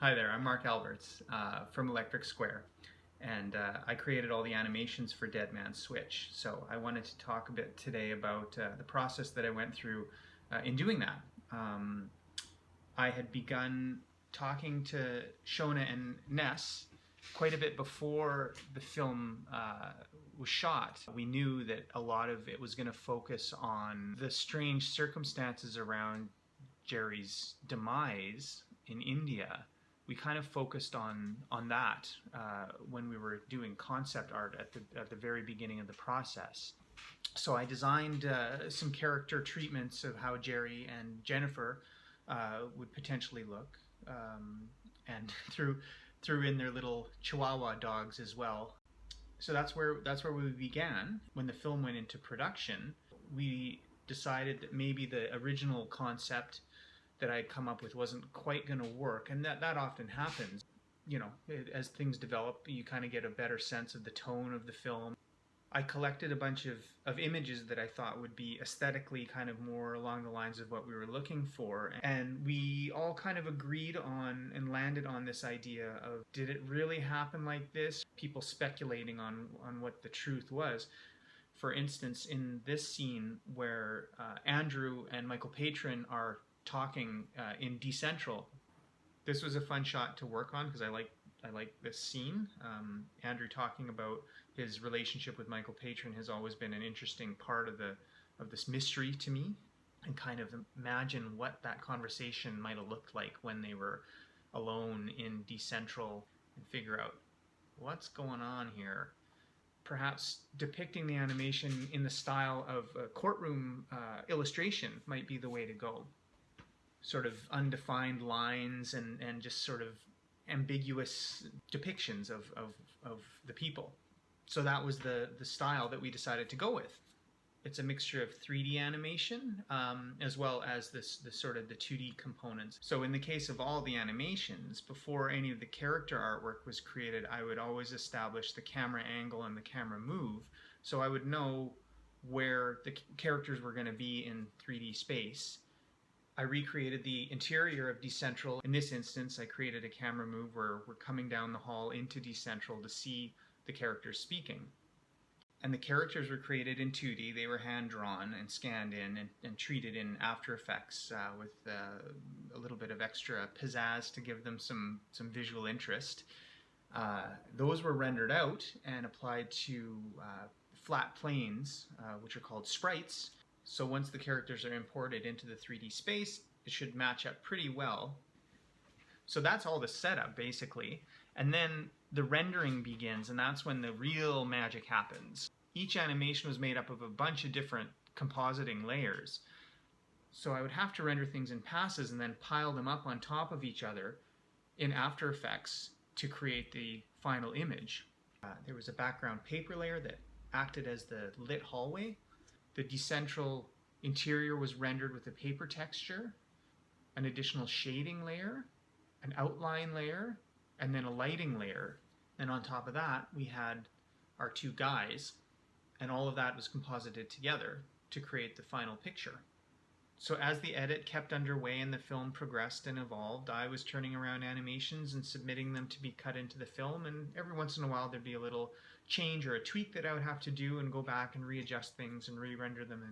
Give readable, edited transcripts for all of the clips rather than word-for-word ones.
Hi there, I'm Mark Alberts from Electric Square, and I created all the animations for Dead Man's Switch. So I wanted to talk a bit today about the process that I went through in doing that. Um, I had begun talking to Shona and Ness quite a bit before the film was shot. We knew that a lot of it was going to focus on the strange circumstances around Jerry's demise in India. We kind of focused on that when we were doing concept art at the very beginning of the process. So I designed some character treatments of how Jerry and Jennifer would potentially look, and threw in their little Chihuahua dogs as well. So that's where we began. When the film went into production, we decided that maybe the original concept that I had come up with wasn't quite going to work, and that often happens. You know, as things develop, you kind of get a better sense of the tone of the film. I collected a bunch of images that I thought would be aesthetically kind of more along the lines of what we were looking for. And we all kind of agreed on and landed on this idea of, did it really happen like this? People speculating on what the truth was. For instance, in this scene where Andrew and Michael Patron are talking in Decentral, this was a fun shot to work on because I like this scene. Andrew talking about his relationship with Michael Patron has always been an interesting part of this mystery to me, and kind of imagine what that conversation might have looked like when they were alone in Decentral, and figure out what's going on here. Perhaps depicting the animation in the style of a courtroom illustration might be the way to go. Sort of undefined lines and just sort of ambiguous depictions of the people. So that was the style that we decided to go with. It's a mixture of 3D animation as well as the sort of the 2D components. So in the case of all the animations, before any of the character artwork was created, I would always establish the camera angle and the camera move, so I would know where the characters were going to be in 3D space. I recreated the interior of Decentral. In this instance, I created a camera move where we're coming down the hall into Decentral to see the characters speaking. And the characters were created in 2D. They were hand-drawn and scanned in and treated in After Effects with a little bit of extra pizzazz to give them some visual interest. Those were rendered out and applied to flat planes, which are called sprites. So once the characters are imported into the 3D space, it should match up pretty well. So that's all the setup, basically. And then the rendering begins, and that's when the real magic happens. Each animation was made up of a bunch of different compositing layers. So I would have to render things in passes and then pile them up on top of each other in After Effects to create the final image. There was a background paper layer that acted as the lit hallway. The Decentral interior was rendered with a paper texture, an additional shading layer, an outline layer, and then a lighting layer. And on top of that, we had our two guys, and all of that was composited together to create the final picture. So as the edit kept underway and the film progressed and evolved, I was turning around animations and submitting them to be cut into the film, and every once in a while there'd be a little change or a tweak that I would have to do and go back and readjust things and re-render them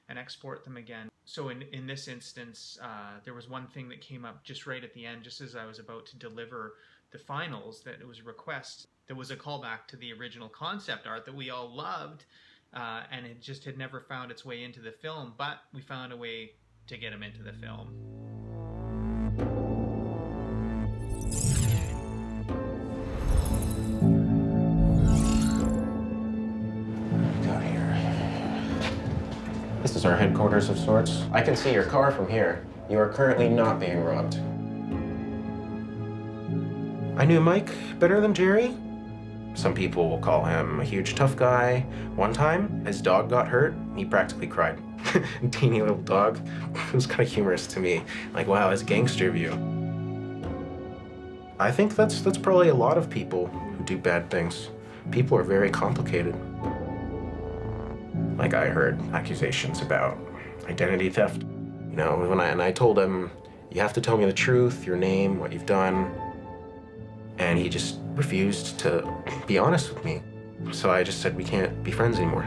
and export them again. So in this instance, there was one thing that came up just right at the end, just as I was about to deliver the finals, that it was a request. There was a callback to the original concept art that we all loved, and it just had never found its way into the film, but we found a way to get them into the film. Got here. This is our headquarters of sorts. I can see your car from here. You are currently not being robbed. I knew Mike better than Jerry. Some people will call him a huge tough guy. One time, his dog got hurt. He practically cried. Teeny little dog. It was kind of humorous to me. Like, wow, his gangster view. I think that's probably a lot of people who do bad things. People are very complicated. Like, I heard accusations about identity theft. You know, and I told him, you have to tell me the truth, your name, what you've done. and he just refused to be honest with me. So I just said, we can't be friends anymore.